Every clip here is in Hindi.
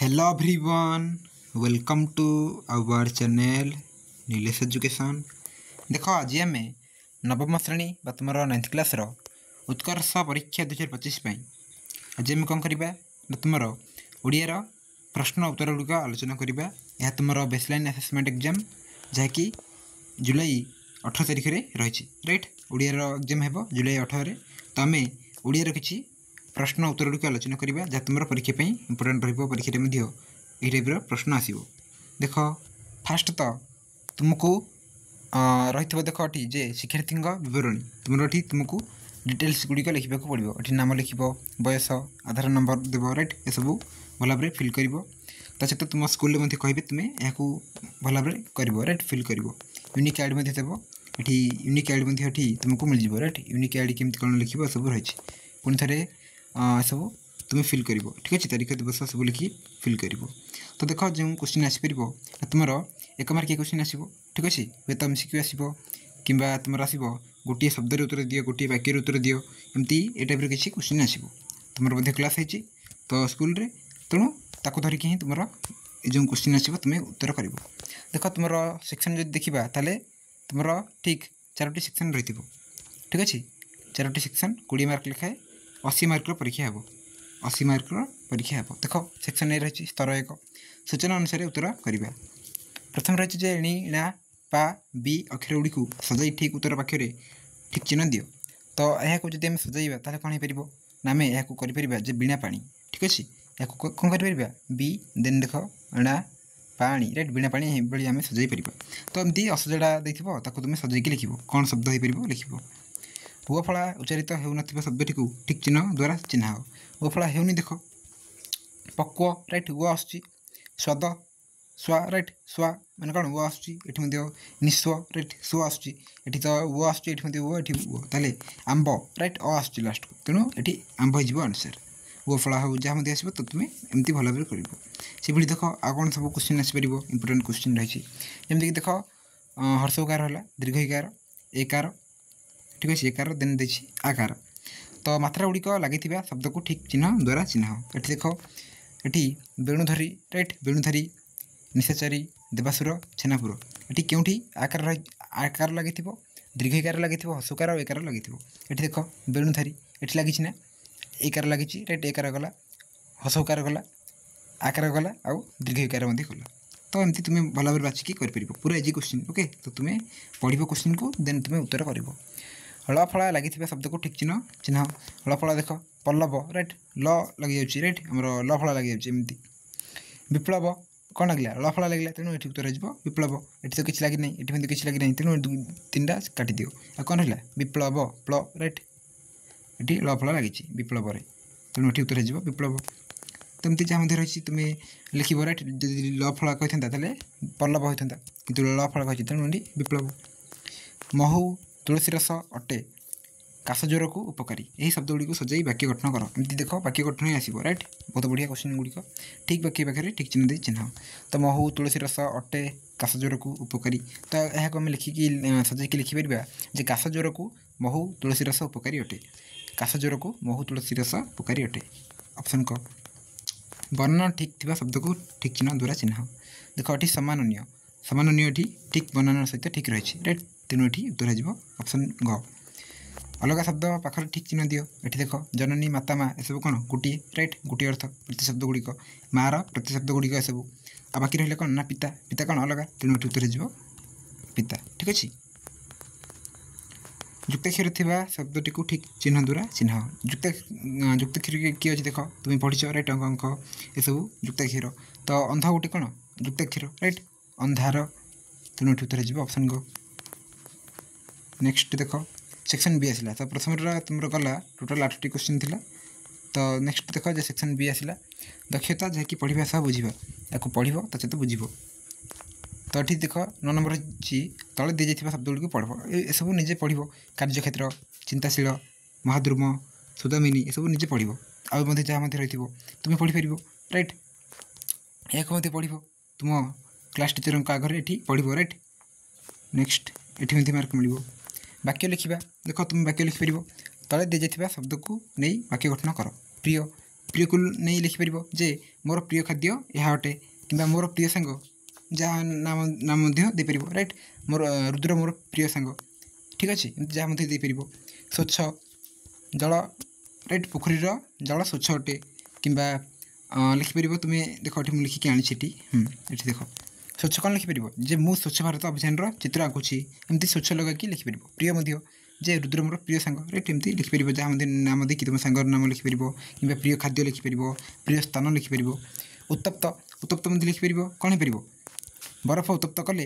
Hello everyone, welcome to our channel Nilesh education. देख आज आम नवम श्रेणी तुम 9th क्लास उत्कर्ष परीक्षा 2025 आज आम कौन करवा तुम ओडियार प्रश्न उत्तर गुड़िक आलोचना करवा। यह तुम बेसलाइन असेसमेंट एग्जाम जहाँकि जुलाई 18 तारिख में रही राइट। ओडियार एग्जाम हे जुलाई 18 तो आम ओडियार किसी प्रश्न उत्तर गुड़िक आलोचना करवा जहाँ तुम परीक्षा इंपोर्टाट परीक्षा यही टाइप प्रश्न आसो। देख फास्ट तो तुमको रही देख ये जे शिक्षार्थी बरणी तुम तुमको डिटेल्स गुड़िक लिखा पड़ो। ये नाम लिख बयस आधार नंबर देव राइट ये सब भल भाव फिल कर सहित तुम स्कूल में कहे तुम यहाँ भल भाव कर राइट फिल कर यूनिक आईडी देव ये यूनिक आईडी तुमको मिल जाए राइट। यूनिक आईडी केमती कौन लिख सब रही पुणी थे सब तुम फिल कर ठीक अच्छे तारीख दिवस सब लिखी फिल कर। तो देख जो क्वेश्चन आसपर तुम 1 मार्किया क्वेश्चन आसो ठीक अच्छे हे तो एमसीक्यू आसो कि तुम आसो गोटे शब्द उत्तर दियो गोटे वाक्य उत्तर दियो एमती ए टाइप किसी क्वेश्चन आसो। तुम क्लास है तो स्कूल रे तेणु ताको धरिकी ही तुम जो क्वेश्चन आसो तुम उत्तर कर। देख तुम सेक्शन जो देखा ताले तुम ठीक 4टी सेक्शन रही ठीक अच्छे 4टी सेक्शन 20 मार्क लिखाए 80 मार्क परीक्षा हे 80 मार्क परीक्षा हे। देख सेक्शन ए रही स्तर 1 सूचना अनुसार उत्तर करवा। प्रथम रही जे एणी इणा पा बी अक्षर गुड़ी को सजाई ठीक उत्तर पाखे ठीक चिन्ह दियो। तो यह जब आम सजाइबा ताले कौन हो ना आम यह कर बीणा पानी ठीक अच्छे या कौन कर बी देन देख इणा पानी राइट बीणा पानी ये आम सजाई पार। तो एमती असजड़ा देखो तुम सजाई लिख कौन शब्द हो पार लिख हुआ फला उच्चारित होना शब्दटी को ठीक चिन्ह द्वारा चिन्ह हो। हुआ फला होनी देख पक्व राइट वो आसुची स्वाद स्वा राइट स्वा मैंने कौन वो आसुची निस्व राइट स्व आसुची तो वो आसुची वो वो ताले आंब राइट अ आसुची लास्ट को तेणु ये आंब हो आंसर। वो फला हो जहाँ आसो तो तुम एमती भल भाव कर से भाई देख आ कौन सब क्वेश्चन आसपर इंपोर्टाट क्वेश्चन रही जमीक देख हर्षकार है दीर्घकार एकार ठीक अच्छे एकार देन देखिए आकार। तो मात्रा गुड़िक लगी शब्द को ठीक चिन्ह द्वारा चिन्ह ये देख ये वेणुधरी राइट वेणुधरी निशाचारी देवासुर छेनापुर ये क्योंठी आकार लगी दीर्घकार लगी हसुकार और एकार लगी ये देख वेणुधरी ये लगी ना एकार लगी राइट एकार गला हसुकार गला आकार गला आउ दीर्घकार गला। तो एमती तुम भल भाव बाछिकी कर पूरा इजी क्वेश्चन ओके। तो तुम पढ़ क्वेश्चन को देन तुम उत्तर कर। हलफला लगी शब्द को ठीक चिन्ह चिन्ह हलफला देख पल्लव राइट ल लगी जाऊँगी राइट आम लफला लगी जाऊँगी विप्लव कौन लगे लफला लगे तेणु ये उत्तर हो विप्लव ये तो किसी लगी ना ये किसी लगी ना तेणु 3टा काटी दियो आ कौन रहा विप्लव प्ल राइट ये लफला लगी विप्लव तेणु ये उत्तर हो विप्लव। तो एमती जहाँ रही तुम लिख राइट जब लफला कही था पल्लव होता कि लफला कही तेणु विप्लव। महू तुलसी रस अटे काश ज्वर को उपकारी यही शब्द गुड़ी सजाई वाक्य गठन कर। एमती देख वाक्य गठन ही आसो राइट बहुत बढ़िया क्वेश्चन गुड़िक ठीक वाक्य पाखे ठीक चिन्ह दे चिन्ह। तो महू तुलसी रस अटे काश ज्वर को उपकारी तो यह आम लिखिकी सजाई लिखिपर जे काश ज्वर को महू तुलसी रस उपकारी अटे काश ज्वर को महू तुलसी रस उपकारी अटे। ऑप्शन क वर्णन ठीक थिबा शब्द को ठीक चिन्ह द्वारा चिन्ह। देख ये सामान्य सामान्य ठीक वर्णन सहित ठीक रही राइट तेणु ये उत्तर हो ऑप्शन ग। अलग शब्द पाखर ठीक चिन्ह दियो ये देख जननी माता माँ ये सब कौन गोटे राइट गोटे अर्थ प्रतिशब्द गुड़िक मार प्रतिशब्द गुड़िक ये सब आ बाकी रहा कौन ना पिता पिता कौन अलग तेणु ये उत्तर हो पिता ठीक अच्छे। युक्ताक्षर थिबा शब्दटी को ठीक चिन्ह द्वारा चिन्ह युक्ताक्षर किए अच्छे देख तुम पढ़ीच राइट अंक अंक ये सब युक्ताक्षर। तो अंध गोटे कौन युक्ताक्षर राइट अंधार तेणु ये उत्तर हो ऑप्शन ग। नेक्स्ट देख सेक्शन बी आसला तो प्रथम तुम गला टोटाल 8टी क्वेश्चन थिला। तो नेक्स्ट देख जो सेक्शन बी आसला दक्षता जहाँकि पढ़ा सह बुझा या पढ़ ता सहित बुझ। तो ये देख 9 नंबर तले दी जाइए शब्द गुड़ी पढ़ ये सब निजे पढ़ कार्यक्षेत्र चिंताशील महाद्रुम सुदामिनी ये सब निजे पढ़ आउ जहाँ रही तुम पढ़ पार राइट एक पढ़ तुम क्लास टीचर आगे ये पढ़ राइट। नेक्स्ट ये मार्क मिल वाक्य लिखा देख तुम वाक्य लिखिपर तले दी जाइए शब्द को नहीं वाक्य गठन कर। प्रिय प्रिय को नहीं लिखिपर जे मोर प्रिय खाद्य यह अटे कि मोर प्रिय सांग जहाँ नाम नाम देपर राइट मोर रुद्र मोर प्रिय सांग ठीक अच्छे जहाँ देपर स्वच्छ जल राइट पोखरीर जल स्वच्छ अटे कि लिखिपर तुम्हें देख मुझे लिखिकी आनी ये देख स्वच्छ कौन लिखिपर जे मु स्वच्छ भारत अभियान चित्र आँकुची एमती स्वच्छ लगे लिखिपर प्रिय जे रुद्र मोर प्रिय सांग राइट एमती लिखिपर जहाँ नाम देखिए तुम सांगर नाम लिखिपर कि प्रिय खाद्य लिखिपर प्रिय स्थान लिखिपर उत्तप्त उत्तप्त लिखिपर कौन हो बरफ उत्तप्त कले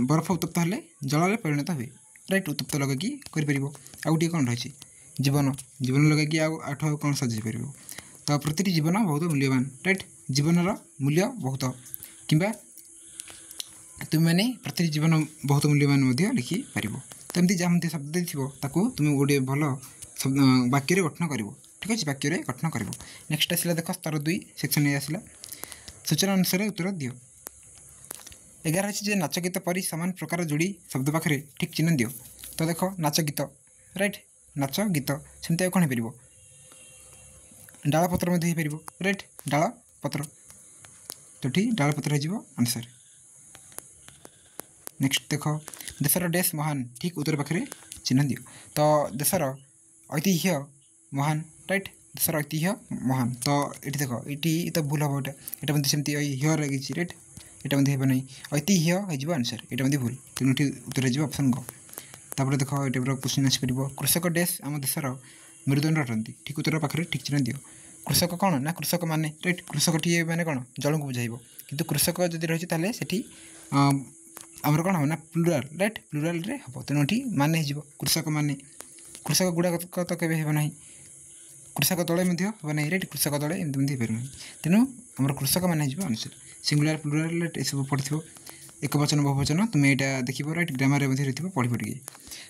बरफ उत्तप्त हेले जल परिणत हुए राइट उत्तप्त लगे कर आउटे कौन रही जीवन जीवन लगे आठ कौन सजाई पार तो प्रति जीवन बहुत मूल्यवान राइट जीवन मूल्य बहुत कि तुम मैंने प्रति जीवन बहुत मूल्यवान लिखिपर तो एमती जहाँ शब्द देखो तुम गोटे भल वाक्य गठन कर ठीक अच्छे वाक्य गठन कर नेक्स्ट आसला देख स्तर 2 सेक्शन ए आसला सूचना अनुसार उत्तर दियो 11 अच्छे नाच गीत परी सामान प्रकार जोड़ी शब्द पाखे ठीक चिन्ह दियो तो देख नाच गीत राइट नाच गीत सेमती कौन हो डाल पत्र हो राइट डाल पत्र तो ठीक डाल पत्र हो आंसर नेक्स्ट देख देशर डैश महान ठीक उत्तर पाखे चिन्ह दियो तो देशर ऐतिह्य महान राइट देशर ऐतिह्य महान तो ये देख ये तो भूल हम यहाँ मतलब सेमती ह्य लगी राइट यहाँ मतलब ना ऐतिह्य हो आंसर यहाँ मतलब भूल तेणु ये उत्तर हो ऑप्शन ग तापर देख ये टाइप क्वेश्चन आसपर कृषक डैश आम देशर मेरुदंड अटंती ठीक उत्तर पाखे ठीक चिन्ह दियो कृषक कौन ना कृषक माने राइट कृषक टी मैंने कौन जल को बुझाइब किंतु कृषक जब रही है सेठी आमर कौन हम ना प्लुराल राइट प्लुराल रे हम तेणु ये माने हो कृषक माने कृषक गुड़ाक तो केवे ना कृषक तले हम ना राइट कृषक तले एमती हो पार ना तेणु आम कृषक माने हो आंसर सिंगुलर प्लुराल ये सब पढ़ी एक वचन बहुवचन तुम्हें यहाँ देख राइट ग्रामर पढ़ पड़ी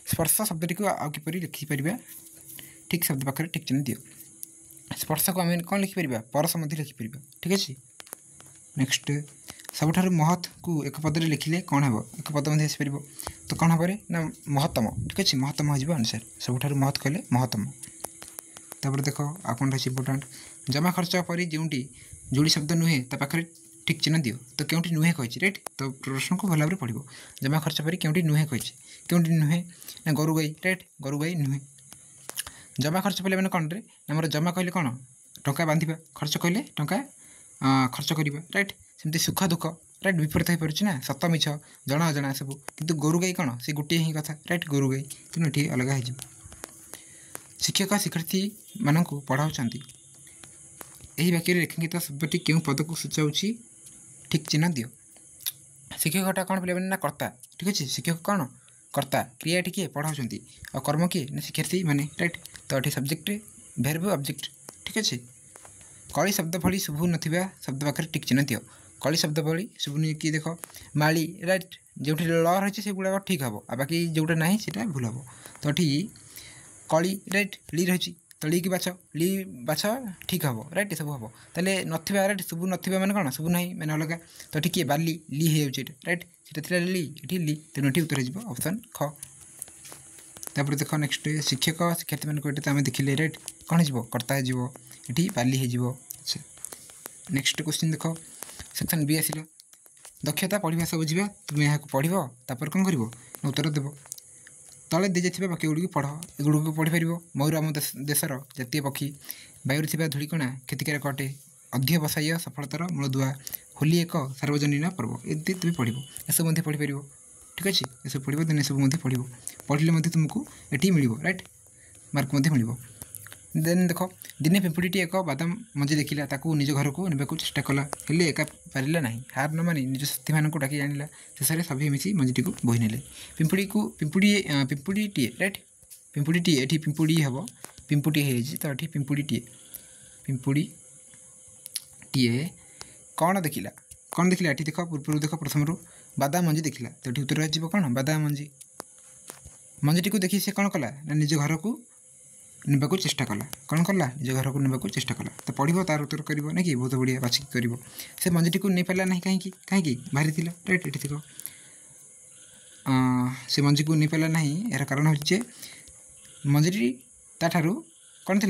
स्पर्श शब्द को आउ किपर लिखिपर ठीक शब्द पाखे ठीक चिन्ह दियो स्पर्श को आम कौन लिखिपर परस लिखिपर ठीक अच्छे नेक्स्ट सबुठ महत् को एक पद लिखिले कौन हे एक पद आसपर तो कौन हे ना महत्तम ठीक अच्छे महत्तम हो आंसर सबुठ महत् कहले महत्तम तापर देख आ कौन रही इम्पोर्टाट जमा खर्च पर जोटी जोड़ी शब्द नुहे ता पाखे ठीक चिन्ह दियो तो क्योंटी नुहे कही राइट तो प्रश्न को भल भाव पढ़ जमा खर्च पर क्योंटी नुहे कही क्योंटी नुहे ना गोरु गाई राइट गोरु गाई नुहे जमा खर्च पहले मैंने कौन रे आम जमा कहले कौन टंका बांधा खर्च कहले टंका खर्च करवा राइट सेमती सुख दुख राइट विपरीत हो पारे ना सत मिछ जना अजना सब किंतु गोरु गाई कौन से गोटे ही कथा राइट गोरु गाई तेणु ठीक अलग हो शिक्षक शिक्षार्थी मानक पढ़ाऊँ यही वाक्य रेखांकित शब्दटी क्यों पद को सूचाऊँगी ठीक चिन्ह दियो शिक्षकटा कौन पे ना कर्ता ठीक अच्छे शिक्षक कौन कर्ता क्रिया किए पढ़ाऊँ और कर्म किए ना शिक्षार्थी माने राइट तो ये सब्जेक्ट भेर्ब ऑब्जेक्ट ठीक अच्छे कली शब्द भली शुभु नथिबा शब्द पाखे ठीक चिन्ह दियो कली शब्द भली शुभुनि किए देख माली राइट जो ल रही से गुड़ाक ठीक हम आ बाकी जोटा ना से भूल हम तो ठीक कली राइट ली रही तो ली की बाछ ठीक हम राइट सब हम ताले नथिबा राइट शुभु नथिबा माने कौन शुभु नहीं मैंने अलग तो ठीक बाली ली हो राइट से ली ये ली तेणु ये उत्तर हो ऑप्शन ख तापर देख नेक्स्ट शिक्षक शिक्षार्थी मान आम देखिले राइट कौन हो कर्ता हो ये बाली हो नेक्स्ट क्वेश्चन देख सेक्शन बी आसिल दक्षता पढ़ा सब बुझा तुम्हें यहाँ पढ़ तापर कौन कर उत्तर देव तले दी जाइए वाक्य गुड़ी पढ़ एगुड़ पढ़ी पार मयूर आम देशर जातीय पक्षी वायु धूलिकणा क्षतिकारक अटे अध्यय बसाई सफलतार मूलदुआ होली एक सार्वजनीन पर्व ये तुम्हें पढ़ एसब पढ़ी पार ठीक अच्छे ये पढ़ देन सब पढ़ पढ़ले तुमको ये मिल राइट मार्क मिल देन देख दिने पिंपुड़ी एक बादाम मंजी देखला ताकू निज घर को नेबा चेष्टा कला हेले एका पारिला नहीं हार न मानी निज साथी मान को डाकी आनिला शेष सभी मिसी मंजीटी को बोही नेले पिंपुड़ी को पिंपुड़ीटीए राइट पिंपुड़ीटीए ये पिंपुड़ी हम पिंपुटी है तो ये पिंपुड़ीटीए कौन देखला ये देख पूर्व देख प्रथम बादाम मंजी देखला तो ये उत्तर हो कौन बादाम मंजी मंजीटी को देखी से कौन कला ना निज घर को नेबाकू चेष्टा कला कौन कला निज घर को नेबाकू चेष्टा कला तो पढ़ो तार उत्तर कर ना कि बहुत बढ़िया बाछिक कर से मंजीटी को नहीं पारा ना कहीं कहीं बाहरी थी राइट ये देख से मंजी को नहीं पारा ना यार कारण हूँ मंजीटी ताठारू कौन थी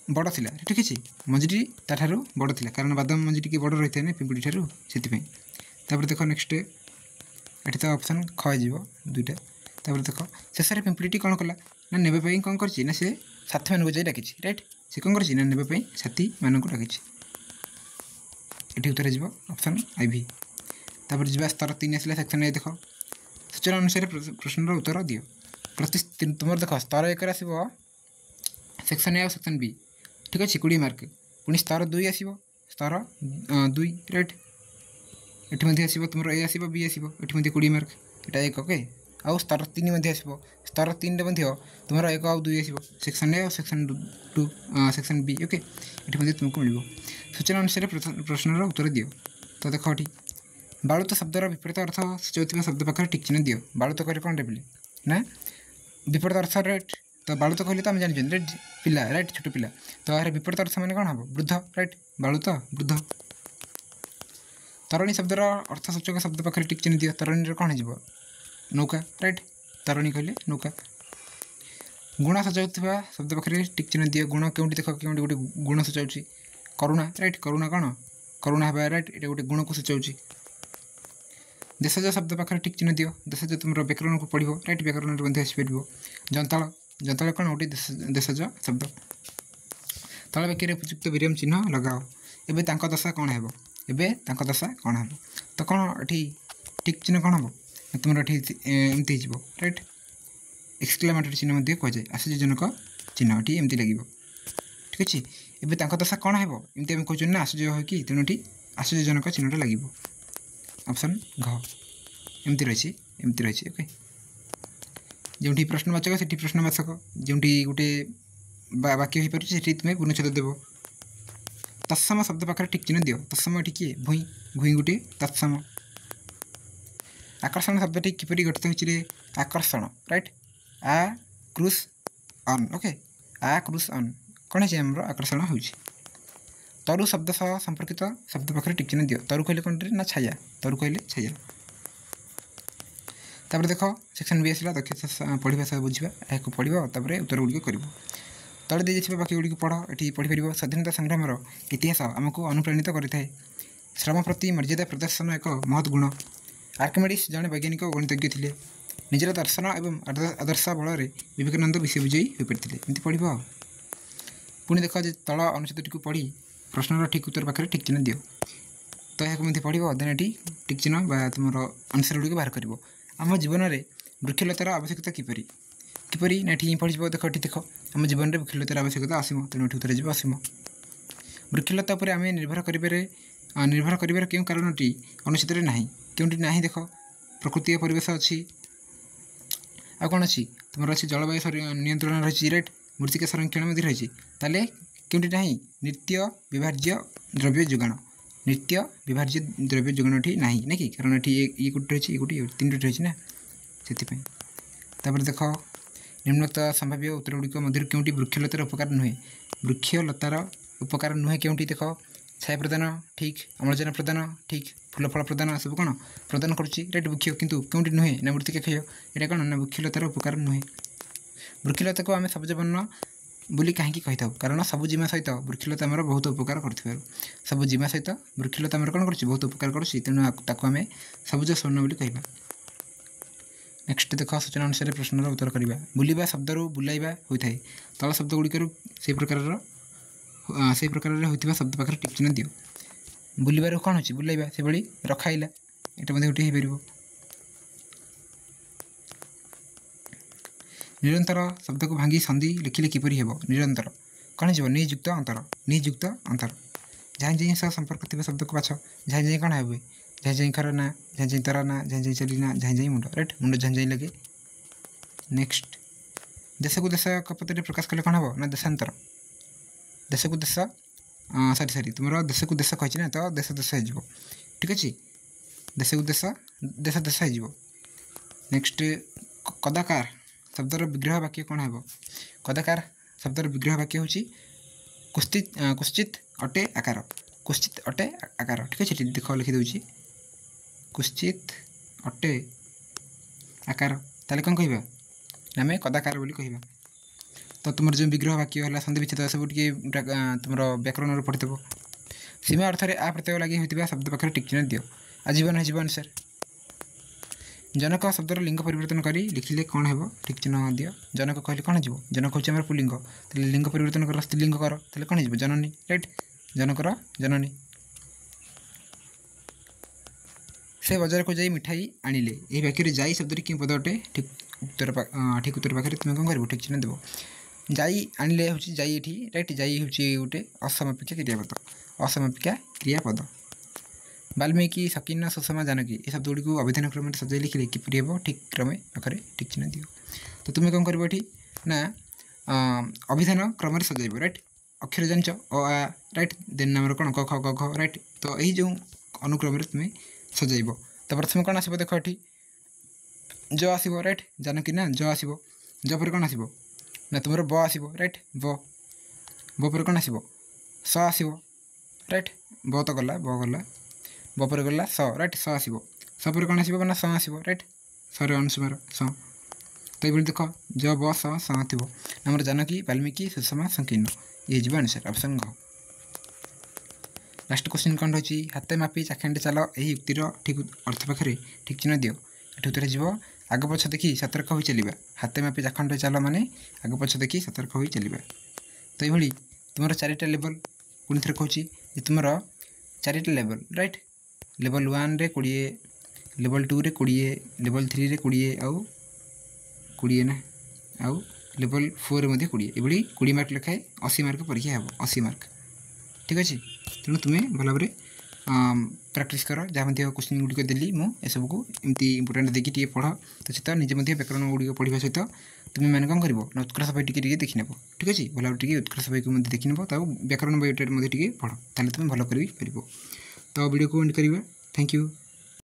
बड़ थिला ठीक अछि मंजीटी ताठारु बड़ थिला कारण बादाम मंजी टिके बड़ रहिथे ने पिंपड़ी ठारु सेति पई तापर देखो नेक्स्ट एठी तो ऑप्शन खय जीवो दुइटा तापर देखो शेषरे पिंपड़ीटी कोन कला ना नेबे पई कोन करछि ना से साथी मानको जाई डाकिछि राइट से कोन करछि ना नेबे पई साथी मानको डाकिछि एठी उत्तर जीवो ऑप्शन आईवी तापर जीवा स्तर 3 आसला सेक्शन ए देखो सूचना अनुसार प्रश्नर उत्तर दियो प्रति तुमर देखो स्तर 1 रे आसीबो सेक्शन ए और सेक्शन बी ठीक अच्छे 20 मार्क पुणी स्तर 2 आसो स्तर 2 राइट ये आसो तुम ए आसो बी आसो ये 20 मार्क यहाँ एक ओके आउ स्तर 3 आसो स्तर 3 रे तुम 1 आउ 2 आसो सेक्शन ए और सेक्शन 2 सेक्शन बी ओके ये तुमको मिल सूचना अनुसार प्रश्नर उत्तर दियो तो देख ये बालुत शब्दर विपरीत अर्थ सूचाउଥିବା शब्द पाखे टिक चिन्ह दियो बालुत कह कौन बोले ना विपरीत अर्थ राइट तो बालुत कहले तो आम जान राइट पिला राइट छोट पिला तो यार विपरीत अर्थ मैंने कौन हम वृद्ध राइट बालुत वृद्ध तरुणी शब्दर अर्थसूचक शब्द पाखे टिक चिन्ह दियो तरुणी कौन हो नौका राइट तरुणी कहले नौका गुण सूचाउଥିବା शब्द पाखे टिक चिन्ह दियो गुण क्यों देख क्यों गोटे गुण सूचाऊँ करुणा राइट करुणा कौन करुणा है राइट ये गोटे गुण को सूचाऊँ देशज शब्द पाखे टिक चिन्ह दियो देशज तुम व्याकरण को पढ़ो राइट व्याकरण आसपार जंताल जंताल कौन गोटे देशज शब्द तल वाक्य उपयुक्त विराम चिन्ह लगाओ एवं दशा कौन है एवं दशा कौन है तो कौन ये टिक चिन्ह कौन हम तुम एमती हो राइट एक्सक्लेमेटरी चिन्ह कह जाए आश्चर्यजनक चिन्ह ये एमती लगे ठीक अच्छे एवं दशा कौन है एमती आम कहते ना आश्चर्य हो कि तेणु आश्चर्यजनक चिन्हटा लगे ऑप्शन घ एमती रही ओके जो प्रश्नवाचक से प्रश्नवाचक जो गोटे वाक्य हो पारे से तुम्हें पूर्णछेद देव तत्सम शब्द पाखे टिक चिन्ह दियो तत्सम ये किए भूई भूई गोटे तत्सम आकर्षण शब्दटी किपरि गठित होइछि आकर्षण राइट आ क्रूज ऑन ओके आ क्रूज ऑन कौन है आमर आकर्षण होइछि तरु शब्द सह संपर्कित शब्द पाखे टिक चिन्ह दियो तरु कहले कौन ना छाया तरु कहले छाया तापर देख सेक्शन बी आसला दक्षता पढ़ा सह बुझा या पढ़ो उत्तर गुड़िक कर तले दी जाइए बाकी गुड़िक पढ़ ये पढ़िपर स्वाधीनता संग्रामर इतिहास आमको अनुप्राणित करें श्रम प्रति मर्यादा प्रदर्शन एक महत् गुण आर्किमिडीज जड़े वैज्ञानिक गणितज्ञ थे निजर दर्शन और आदर्श बल विवेकानंद विश्वविजयी हो पाते एमती पढ़ पुणी देख तल अनुच्छेद टी पढ़ी प्रश्नर ठीक उत्तर पाखे टिक चिन्ह दियो तो यह पढ़ो देन ये टिक चिन्ह तुम आंसर गुड़िक बाहर कर आम जीवन में वृक्षलतार आवश्यकता किपरि किपरि ना ये पढ़ देख ये देख आम जीवन में वृक्षलतार आवश्यकता आसम तेणु उत्तर जीव आसम वृक्षलता पर आम निर्भर कर क्यों कारणटी अनुच्छेद ना क्योंटी ना देख प्रकृति परिवेश अच्छी आ कौन अच्छी तुम अच्छी जलवायु नियंत्रण रही राइट मृत्तिका संरक्षण रही ताले क्योंटी ना नित्य विभाज्य द्रव्य जोगाण नित्य विभाज्य द्रव्य जोगाणटी ना ना कि कारण ये गोटे रही गोटे तीन रही ना से देख निम्नोक्त संभाव्य उत्तर गुड़िक मध्य क्योंटी वृक्षलतार उपकार नुहे वृक्षलतार उपकार नुहे क्योंटी देख छाया प्रदान ठीक अम्लजान प्रदान ठीक फूल फल प्रदान सब कौन प्रदान करुच्ची राइट वृक्ष किंतु क्योंटी नुहे ना मृत्तिका क्षय यहाँ कौन ना वृक्षलतार उपकार नुहे वृक्षलता को आम सबुज वर्ण बोली कहीं कही था कारण सबुजिमा सहित वृक्षलता आमर बहुत उपकार कर सबुजिमा सहित वृक्षलता आमर कौन कर बहुत उपकार करुच्ची तेणु ताको आम सबुज स्वर्ण बोली कहवा नेक्स्ट देख सूचना अनुसार प्रश्नर उत्तर करवा बुलवा शब्द बुलाइवा होता है तल शब्द गुड़िक से प्रकार होता शब्द पाखे टिक चिन्ह दियो बुलबार कौन हो बुलाइवा से भाई रखाइला यहाँ गोटे हो निरंतर शब्द को भांगी संधि लिखिले किपरि हेबो निरंतर कौन हो नियुक्त अंतर जहाँ जहाँ सह संपर्क थी शब्द को बाछ जहाँ जहाँ कौन हे जहाँ जहाँ खर ना जहाँ जहाँ तर ना जहाँ जहाँ चली ना जहाँ जहाँ मुंड राइट मुंड जहाँ जहाँ लगे नेक्स्ट देश को देश पद प्रकाश कले कौन हम ना देशांतर देश को देश सरी तुम देश को देश कही ना तो देश देश हो ठीक अच्छे देश को देश देश देश हो नेक्स्ट कदाकार शब्दर विग्रह वाक्य कौन है कदाकार शब्दर विग्रह वाक्य हूँ कुश्चित अटे आकार कुश्चित अटे आकार ठीक अच्छे देख लिखिदे कुश्चित अटे आकार ताले कौन कह आम कदाकार बोली कहवा तो तुम जो विग्रह वाक्य है सन्धि विच्छेद सब तुम व्याकरण पढ़ीदेव सीमा अर्थ में आ प्रत्यय लगी होता शब्द पाखे टिक चिन्ह दियो आजीवन हो आंसर जनक शब्दर लिंग परिवर्तन कर लिखिले कौन है ठीक चिन्ह दियो जनक कहले कौन हो जनक हूँ आम पुलिंग लिंग परिवर्तन कर स्त्रीलिंग कर कौन हो जननी राइट जनकर जननी से बजार को जाई मिठाई आनिले यही वाक्य जाई शब्द कि पद अटे ठीक उत्तर पाखे तुम कौन कर ठीक चिन्ह देव जाई आनिले हूँ जाई ये राइट जाई हूँ गोटे असमापिका क्रियापद असमापिका क्रियापद वाल्मीकि शकीन सुषमा जानकी ये शब्द गुड़ी को अभिधान क्रम सजाई लिखिले किपरि हे ठीक क्रमे पाखे ठीक चिन्ह दियो तो तुम्हें कौन कर ना अभिधान क्रम सजाइब राइट अक्षर जांच अ आ राइट देन नाम कौन क ख ग घ राइट तो यही जो अनुक्रम तुम्हें सजाइब तो प्रथम कौन आसो देख ये ज आसो राइट जानकी ना ज आसो ज पर कौन आसो ना तुम ब आसो राइट ब पर कौन आसो स आसो राइट ब तो गला ब गला बपर गला स राइट स आसो स पर कौन आसो ना स आसो राइट सर अनुस्मार स तो ये देख ज ब स थी आम जानकी वाल्मीकि सुषमा संकीर्ण ये जी आंसर ऑप्शन घ लास्ट क्वेश्चन कौन रही हाथे मापी चाखंडे चाल यही युक्तिर ठीक अर्थ पाखे ठीक चिन्ह दियो ये उत्तर जीव आग पछ देखी सतर्क हो चलवा हाथे मापी चाखंडे चाल माने आग पछ देखी सतर्क हो चलवा तो ये तुम चारिटा लेवल पुणी थे कहूँ तुम चारिटा लेवल राइट लेवल 1 रे 20 लेवल 2 रे 20 लेवल 3 रे 20 आउ 20 ना आउ लेवल 4 रे 20 ये 20 मार्क लिखाए 80 मार्क परीक्षा हे 80 मार्क ठीक अच्छे तेणु तुम्हें भल भाव प्राक्ट कर जहाँ क्वेश्चन गुड़िक देली मुझे सबको एमती इंपोर्टाट देखिए पढ़ तो सहित निजे व्याकरण गुड़िक पढ़ा सहित तुम्हें मैंने कौन कर उत्कर्ष बही टी देखने ठीक अच्छे भल भाव उत्कर्ष बही को देखने व्याकरण बही पढ़ ताले तुम्हें भल कर तो वीडियो को एंड करवा थैंक यू।